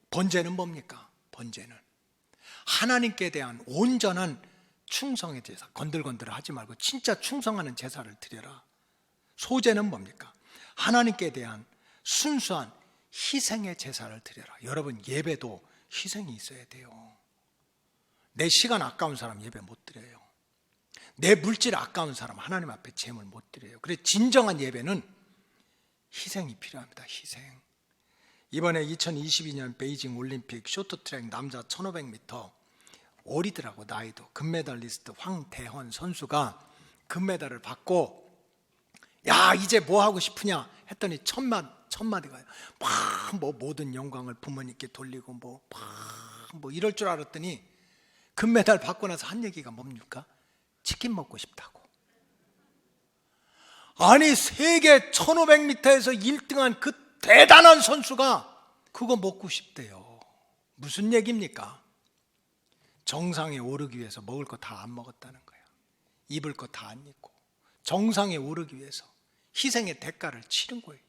번제는 뭡니까? 번제는 하나님께 대한 온전한 충성의 제사. 건들건들 하지 말고 진짜 충성하는 제사를 드려라. 소제는 뭡니까? 하나님께 대한 순수한 희생의 제사를 드려라. 여러분, 예배도 희생이 있어야 돼요. 내 시간 아까운 사람 예배 못 드려요. 내 물질 아까운 사람 하나님 앞에 제물 못 드려요. 그래서 진정한 예배는 희생이 필요합니다. 희생. 이번에 2022년 베이징 올림픽 쇼트트랙 남자 1500m 어리더라고, 나이도. 금메달리스트 황대헌 선수가 금메달을 받고, 야 이제 뭐 하고 싶으냐 했더니 첫 마디가 막 모든 영광을 부모님께 돌리고 뭐 이럴 줄 알았더니 금메달 받고 나서 한 얘기가 뭡니까? 치킨 먹고 싶다고. 아니 세계 1500m에서 1등한 그 대단한 선수가 그거 먹고 싶대요. 무슨 얘기입니까? 정상에 오르기 위해서 먹을 거 다 안 먹었다는 거야. 입을 거 다 안 입고 정상에 오르기 위해서 희생의 대가를 치른 거예요.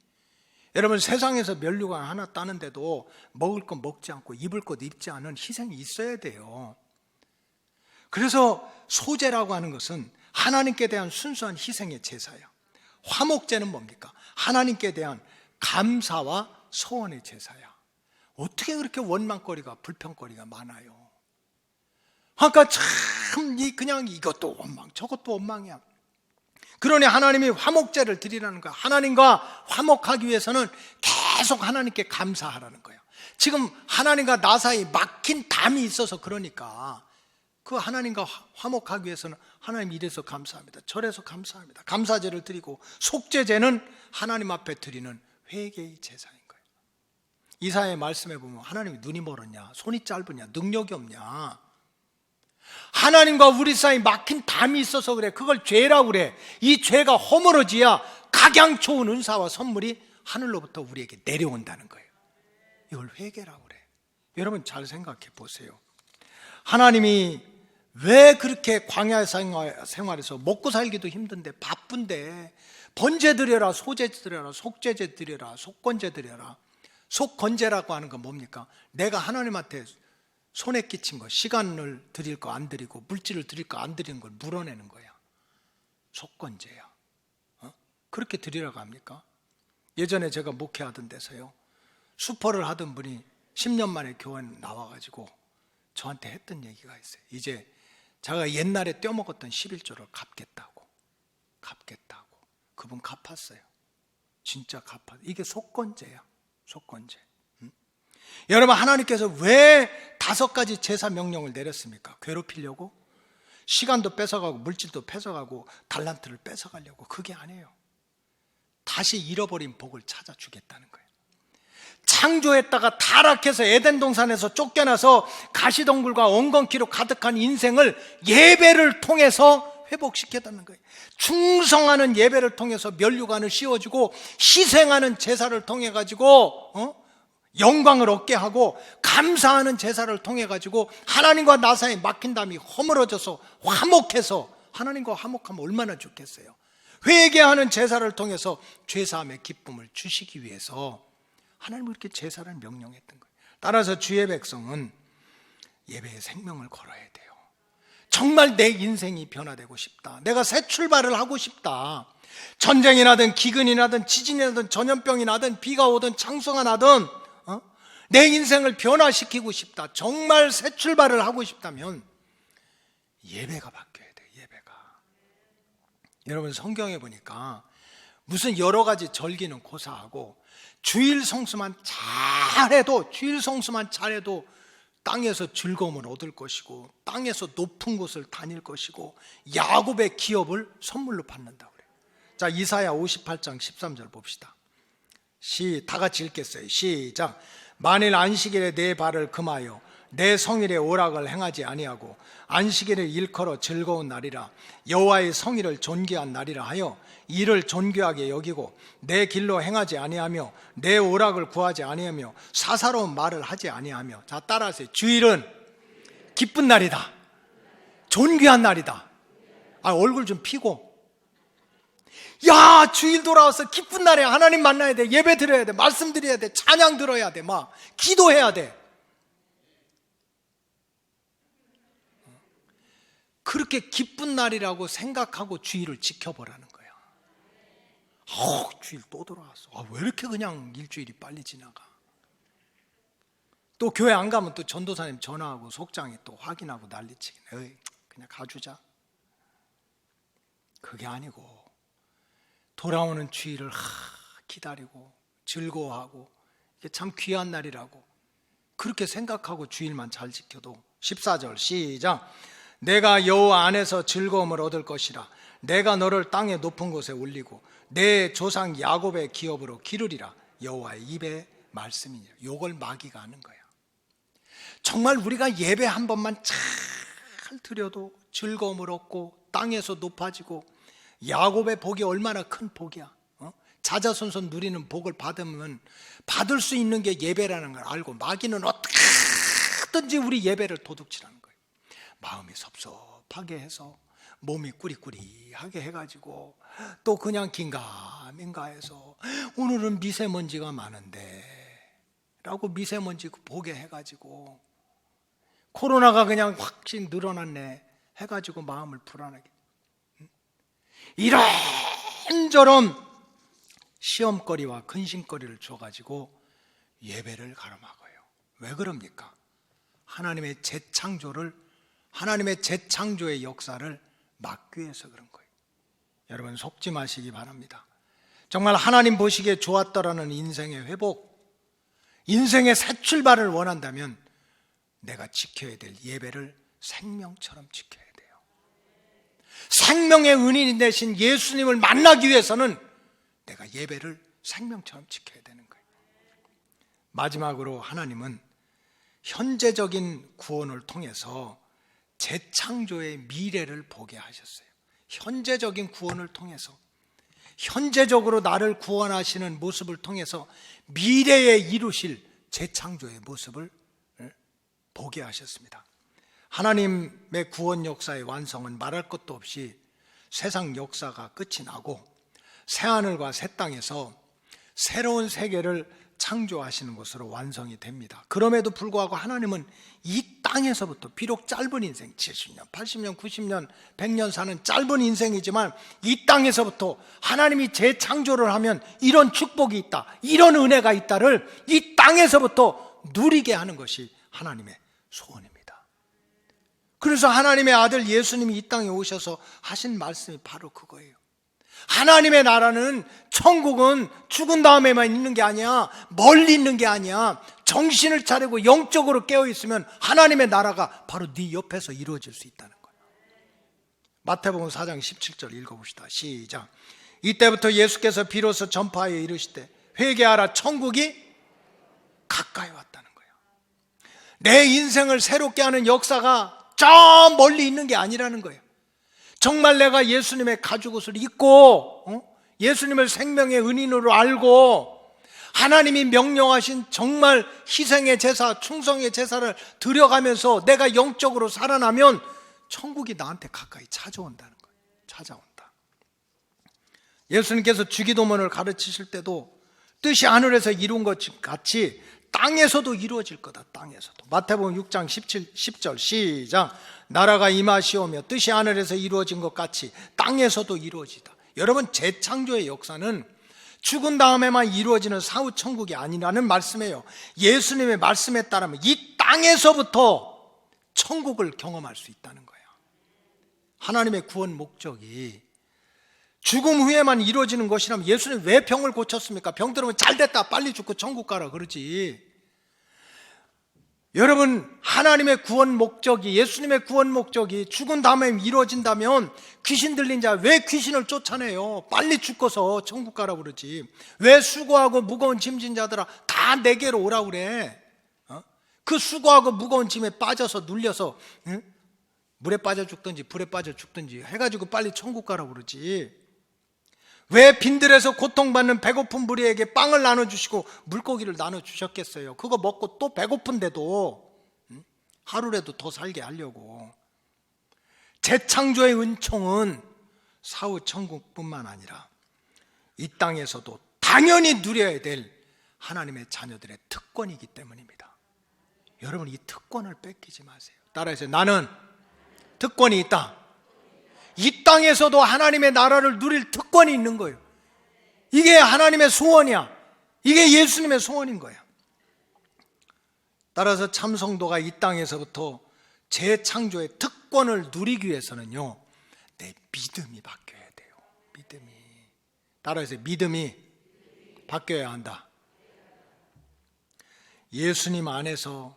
여러분, 세상에서 면류관 하나 따는데도 먹을 거 먹지 않고 입을 것 입지 않은 희생이 있어야 돼요. 그래서 소제라고 하는 것은 하나님께 대한 순수한 희생의 제사예요. 화목제는 뭡니까? 하나님께 대한 감사와 소원의 제사야. 어떻게 그렇게 원망거리가 불평거리가 많아요? 그러니까 참 그냥 이것도 원망 저것도 원망이야. 그러니 하나님이 화목제를 드리라는 거야. 하나님과 화목하기 위해서는 계속 하나님께 감사하라는 거예요. 지금 하나님과 나 사이 막힌 담이 있어서 그러니까 그 하나님과 화목하기 위해서는 하나님 이래서 감사합니다, 저래서 감사합니다. 감사제를 드리고, 속죄제는 하나님 앞에 드리는 회개의 제사인 거예요. 이사야의 말씀에 보면 하나님이 눈이 멀었냐, 손이 짧으냐, 능력이 없냐. 하나님과 우리 사이 막힌 담이 있어서 그래. 그걸 죄라고 그래. 이 죄가 허물어지야 각양 좋은 은사와 선물이 하늘로부터 우리에게 내려온다는 거예요. 이걸 회개라고 그래. 여러분 잘 생각해 보세요. 하나님이 왜 그렇게 광야 생활에서 먹고 살기도 힘든데, 바쁜데 번제 드려라, 소제 드려라, 속죄제 드려라, 속건제 드려라. 속건제라고 하는 건 뭡니까? 내가 하나님한테 손에 끼친 거, 시간을 드릴 거 안 드리고 물질을 드릴 거 안 드리는 걸 물어내는 거야. 속건제야. 그렇게 드리라고 합니까? 예전에 제가 목회하던 데서요, 수포를 하던 분이 10년 만에 교회 나와가지고 저한테 했던 얘기가 있어요. 이제 제가 옛날에 떼어먹었던 11조를 갚겠다고. 그분 갚았어요. 진짜 갚았어요. 이게 속건제야. 속건제. 여러분, 하나님께서 왜 5가지 제사 명령을 내렸습니까? 괴롭히려고? 시간도 뺏어가고 물질도 뺏어가고 달란트를 뺏어가려고? 그게 아니에요. 다시 잃어버린 복을 찾아주겠다는 거예요. 창조했다가 타락해서 에덴 동산에서 쫓겨나서 가시덩굴과 엉겅퀴로 가득한 인생을 예배를 통해서 회복시켰다는 거예요. 충성하는 예배를 통해서 면류관을 씌워주고, 희생하는 제사를 통해 가지고 영광을 얻게 하고, 감사하는 제사를 통해 가지고 하나님과 나 사이에 막힌 담이 허물어져서 화목해서, 하나님과 화목하면 얼마나 좋겠어요. 회개하는 제사를 통해서 죄사함의 기쁨을 주시기 위해서 하나님은 이렇게 제사를 명령했던 거예요. 따라서 주의 백성은 예배의 생명을 걸어야 돼요. 정말 내 인생이 변화되고 싶다, 내가 새 출발을 하고 싶다, 전쟁이 나든 기근이 나든 지진이 나든 전염병이 나든 비가 오든 창수가 나든 내 인생을 변화시키고 싶다, 정말 새 출발을 하고 싶다면 예배가 바뀌어야 돼요. 예배가. 여러분, 성경에 보니까 무슨 여러 가지 절기는 고사하고 주일 성수만 잘해도 땅에서 즐거움을 얻을 것이고, 땅에서 높은 곳을 다닐 것이고, 야곱의 기업을 선물로 받는다고 그래요. 자, 이사야 58장 13절 봅시다. 다 같이 읽겠어요. 시작. 만일 안식일에 내 발을 금하여 내 성일의 오락을 행하지 아니하고 안식일을 일컬어 즐거운 날이라, 여호와의 성일을 존귀한 날이라 하여 이를 존귀하게 여기고 내 길로 행하지 아니하며 내 오락을 구하지 아니하며 사사로운 말을 하지 아니하며. 자, 따라하세요. 주일은 기쁜 날이다, 존귀한 날이다. 얼굴 좀 피고, 야, 주일 돌아와서 기쁜 날에 하나님 만나야 돼, 예배 드려야 돼, 말씀 드려야 돼, 찬양 들어야 돼, 막 기도해야 돼. 그렇게 기쁜 날이라고 생각하고 주일을 지켜보라는 거야. 주일 또 돌아왔어. 왜 이렇게 그냥 일주일이 빨리 지나가? 또 교회 안 가면 또 전도사님 전화하고 속장에 또 확인하고 난리치기네. 그냥 가주자. 그게 아니고 돌아오는 주일을 기다리고 즐거워하고, 이게 참 귀한 날이라고 그렇게 생각하고 주일만 잘 지켜도. 14절 시작. 내가 여호와 안에서 즐거움을 얻을 것이라, 내가 너를 땅의 높은 곳에 올리고 내 조상 야곱의 기업으로 기르리라, 여호와의 입의 말씀이니라. 요걸 마귀가 하는 거야. 정말 우리가 예배 한 번만 잘 드려도 즐거움을 얻고 땅에서 높아지고, 야곱의 복이 얼마나 큰 복이야. 자자손손 누리는 복을 받으면 받을 수 있는 게 예배라는 걸 알고, 마귀는 어떻게든지 우리 예배를 도둑질하는 거예요. 마음이 섭섭하게 해서, 몸이 꾸리꾸리하게 해가지고 또 그냥 긴가민가해서 오늘은 미세먼지가 많은데 라고 미세먼지 보게 해가지고 코로나가 그냥 확실히 늘어났네 해가지고 마음을 불안하게, 이런저런 시험거리와 근심거리를 줘가지고 예배를 가로막아요. 왜 그럽니까? 하나님의 재창조의 역사를 막기 위해서 그런 거예요. 여러분 속지 마시기 바랍니다. 정말 하나님 보시기에 좋았더라는 인생의 회복, 인생의 새 출발을 원한다면 내가 지켜야 될 예배를 생명처럼 지켜야 돼요. 생명의 은인이 되신 예수님을 만나기 위해서는 내가 예배를 생명처럼 지켜야 되는 거예요. 마지막으로 하나님은 현재적인 구원을 통해서 재창조의 미래를 보게 하셨어요. 현재적인 구원을 통해서, 현재적으로 나를 구원하시는 모습을 통해서 미래에 이루실 재창조의 모습을 보게 하셨습니다. 하나님의 구원 역사의 완성은 말할 것도 없이 세상 역사가 끝이 나고 새하늘과 새 땅에서 새로운 세계를 창조하시는 것으로 완성이 됩니다. 그럼에도 불구하고 하나님은 이 땅에서부터 비록 짧은 인생 70년, 80년, 90년, 100년 사는 짧은 인생이지만 이 땅에서부터 하나님이 재창조를 하면 이런 축복이 있다, 이런 은혜가 있다를 이 땅에서부터 누리게 하는 것이 하나님의 소원입니다. 그래서 하나님의 아들 예수님이 이 땅에 오셔서 하신 말씀이 바로 그거예요. 하나님의 나라는, 천국은 죽은 다음에만 있는 게 아니야, 멀리 있는 게 아니야. 정신을 차리고 영적으로 깨어있으면 하나님의 나라가 바로 네 옆에서 이루어질 수 있다는 거예요. 마태복음 4장 17절 읽어봅시다. 시작. 이때부터 예수께서 비로소 전파하여 이르시되 회개하라, 천국이 가까이 왔다는 거예요. 내 인생을 새롭게 하는 역사가 저 멀리 있는 게 아니라는 거예요. 정말 내가 예수님의 가죽옷을 입고 예수님을 생명의 은인으로 알고 하나님이 명령하신 정말 희생의 제사, 충성의 제사를 드려가면서 내가 영적으로 살아나면 천국이 나한테 가까이 찾아온다는 거예요. 찾아온다. 예수님께서 주기도문을 가르치실 때도 뜻이 하늘에서 이룬 것 같이 땅에서도 이루어질 거다. 땅에서도. 마태복음 6장 10절 시작. 나라가 임하시오며 뜻이 하늘에서 이루어진 것 같이 땅에서도 이루어지다. 여러분, 재창조의 역사는 죽은 다음에만 이루어지는 사후 천국이 아니라는 말씀이에요. 예수님의 말씀에 따르면 이 땅에서부터 천국을 경험할 수 있다는 거예요. 하나님의 구원 목적이 죽음 후에만 이루어지는 것이라면 예수님 왜 병을 고쳤습니까? 병 들으면 잘 됐다, 빨리 죽고 천국 가라 그러지. 여러분, 하나님의 구원 목적이, 예수님의 구원 목적이 죽은 다음에 이루어진다면 귀신 들린 자 왜 귀신을 쫓아내요? 빨리 죽고서 천국 가라 그러지. 왜 수고하고 무거운 짐진 자들아 다 내게로 오라 그래? 그 수고하고 무거운 짐에 빠져서 눌려서 물에 빠져 죽든지 불에 빠져 죽든지 해가지고 빨리 천국 가라 그러지. 왜 빈들에서 고통받는 배고픈 무리에게 빵을 나눠주시고 물고기를 나눠주셨겠어요? 그거 먹고 또 배고픈데도 하루라도 더 살게 하려고. 재창조의 은총은 사후 천국뿐만 아니라 이 땅에서도 당연히 누려야 될 하나님의 자녀들의 특권이기 때문입니다. 여러분, 이 특권을 뺏기지 마세요. 따라해서 나는 특권이 있다. 이 땅에서도 하나님의 나라를 누릴 특권이 있는 거예요. 이게 하나님의 소원이야. 이게 예수님의 소원인 거야. 따라서 참 성도가 이 땅에서부터 재창조의 특권을 누리기 위해서는요, 내 믿음이 바뀌어야 돼요. 믿음이. 따라서 믿음이 바뀌어야 한다. 예수님 안에서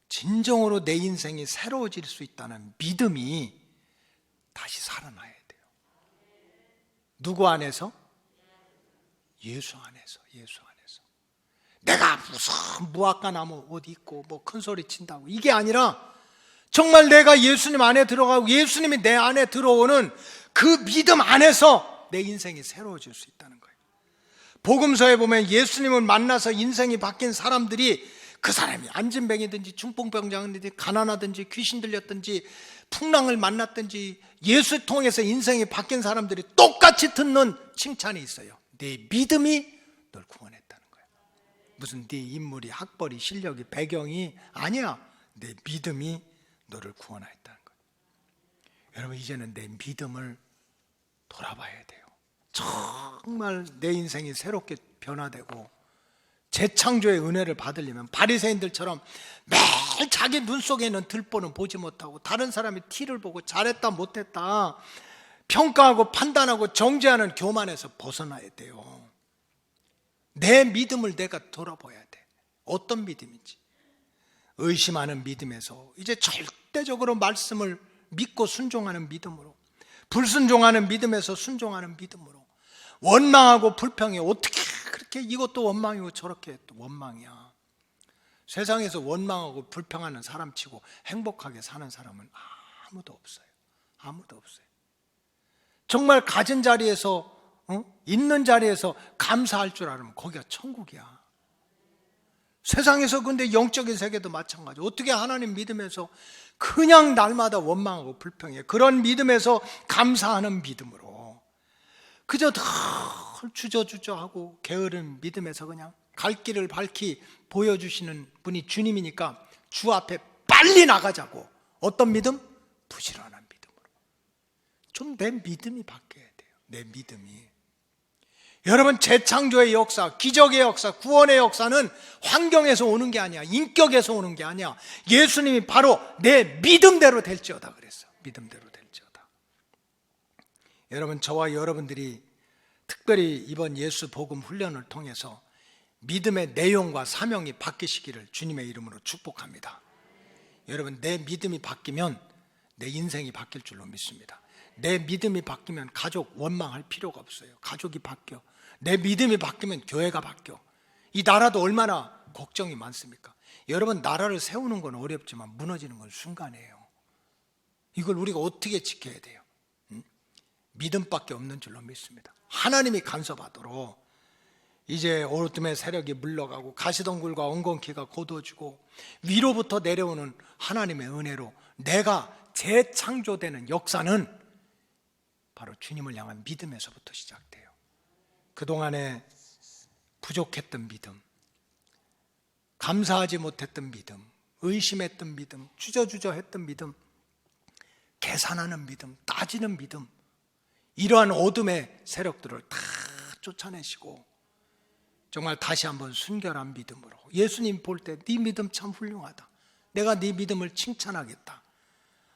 진정으로 내 인생이 새로워질 수 있다는 믿음이 다시 살아나야 돼요. 누구 안에서? 예수 안에서. 예수 안에서. 내가 무슨 무화과 나무 옷 입고 뭐 큰 소리 친다고 이게 아니라 정말 내가 예수님 안에 들어가고 예수님이 내 안에 들어오는 그 믿음 안에서 내 인생이 새로워질 수 있다는 거예요. 복음서에 보면 예수님을 만나서 인생이 바뀐 사람들이 그 사람이 안진뱅이든지 중풍병자든지 가난하든지 귀신 들렸든지 풍랑을 만났든지 예수 통해서 인생이 바뀐 사람들이 똑같이 듣는 칭찬이 있어요. 네 믿음이 널 구원했다는 거야. 무슨 네 인물이, 학벌이, 실력이, 배경이 아니야. 내 믿음이 너를 구원하였다는 거야. 여러분, 이제는 내 믿음을 돌아봐야 돼요. 정말 내 인생이 새롭게 변화되고 재창조의 은혜를 받으려면 바리새인들처럼 매일 자기 눈 속에 있는 들보는 보지 못하고 다른 사람의 티를 보고 잘했다 못했다 평가하고 판단하고 정죄하는 교만에서 벗어나야 돼요. 내 믿음을 내가 돌아봐야 돼. 어떤 믿음인지. 의심하는 믿음에서 이제 절대적으로 말씀을 믿고 순종하는 믿음으로, 불순종하는 믿음에서 순종하는 믿음으로, 원망하고 불평해. 어떻게 그렇게 이것도 원망이고 저렇게 또 원망이야. 세상에서 원망하고 불평하는 사람치고 행복하게 사는 사람은 아무도 없어요. 아무도 없어요. 정말 가진 자리에서, 있는 자리에서 감사할 줄 알으면 거기가 천국이야. 세상에서 근데 영적인 세계도 마찬가지. 어떻게 하나님 믿음에서 그냥 날마다 원망하고 불평해. 그런 믿음에서 감사하는 믿음으로 그저 늘 주저주저하고 게으른 믿음에서 그냥 갈 길을 밝히 보여주시는 분이 주님이니까 주 앞에 빨리 나가자고. 어떤 믿음? 부지런한 믿음으로. 좀 내 믿음이 바뀌어야 돼요. 내 믿음이. 여러분, 재창조의 역사, 기적의 역사, 구원의 역사는 환경에서 오는 게 아니야. 인격에서 오는 게 아니야. 예수님이 바로 내 믿음대로 될지어다 그랬어요. 믿음대로 될지어다. 여러분, 저와 여러분들이 특별히 이번 예수 복음 훈련을 통해서 믿음의 내용과 사명이 바뀌시기를 주님의 이름으로 축복합니다. 여러분, 내 믿음이 바뀌면 내 인생이 바뀔 줄로 믿습니다. 내 믿음이 바뀌면 가족 원망할 필요가 없어요. 가족이 바뀌어. 내 믿음이 바뀌면 교회가 바뀌어. 이 나라도 얼마나 걱정이 많습니까? 여러분, 나라를 세우는 건 어렵지만 무너지는 건 순간이에요. 이걸 우리가 어떻게 지켜야 돼요? 믿음밖에 없는 줄로 믿습니다. 하나님이 간섭하도록 이제 어둠의 세력이 물러가고 가시덩굴과 엉겅퀴가 곧어지고 위로부터 내려오는 하나님의 은혜로 내가 재창조되는 역사는 바로 주님을 향한 믿음에서부터 시작돼요. 그동안에 부족했던 믿음, 감사하지 못했던 믿음, 의심했던 믿음, 주저주저했던 믿음, 계산하는 믿음, 따지는 믿음, 이러한 어둠의 세력들을 다 쫓아내시고 정말 다시 한번 순결한 믿음으로 예수님 볼 때 네 믿음 참 훌륭하다, 내가 네 믿음을 칭찬하겠다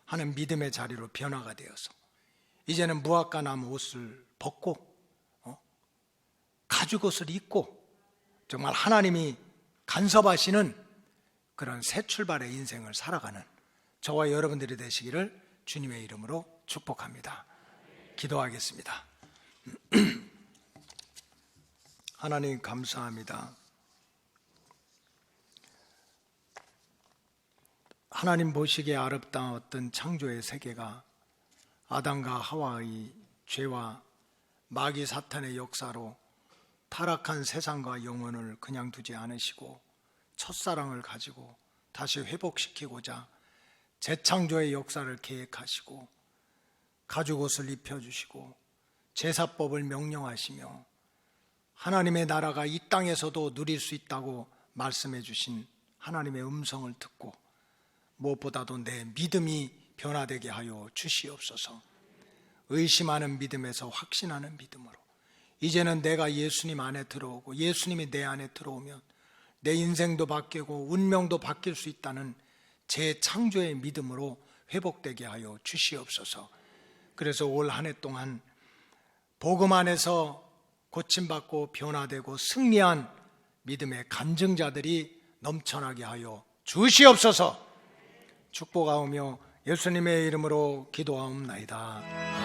하는 믿음의 자리로 변화가 되어서 이제는 무화과 나무 옷을 벗고 가죽 옷을 입고 정말 하나님이 간섭하시는 그런 새 출발의 인생을 살아가는 저와 여러분들이 되시기를 주님의 이름으로 축복합니다. 기도하겠습니다. 하나님 감사합니다. 하나님 보시기에 아름다웠던 창조의 세계가 아담과 하와의 죄와 마귀 사탄의 역사로 타락한 세상과 영혼을 그냥 두지 않으시고 첫사랑을 가지고 다시 회복시키고자 재창조의 역사를 계획하시고 가죽옷을 입혀주시고 제사법을 명령하시며 하나님의 나라가 이 땅에서도 누릴 수 있다고 말씀해 주신 하나님의 음성을 듣고 무엇보다도 내 믿음이 변화되게 하여 주시옵소서. 의심하는 믿음에서 확신하는 믿음으로 이제는 내가 예수님 안에 들어오고 예수님이 내 안에 들어오면 내 인생도 바뀌고 운명도 바뀔 수 있다는 재창조의 믿음으로 회복되게 하여 주시옵소서. 그래서 올 한 해 동안 복음 안에서 고침받고 변화되고 승리한 믿음의 간증자들이 넘쳐나게 하여 주시옵소서. 축복하오며 예수님의 이름으로 기도하옵나이다.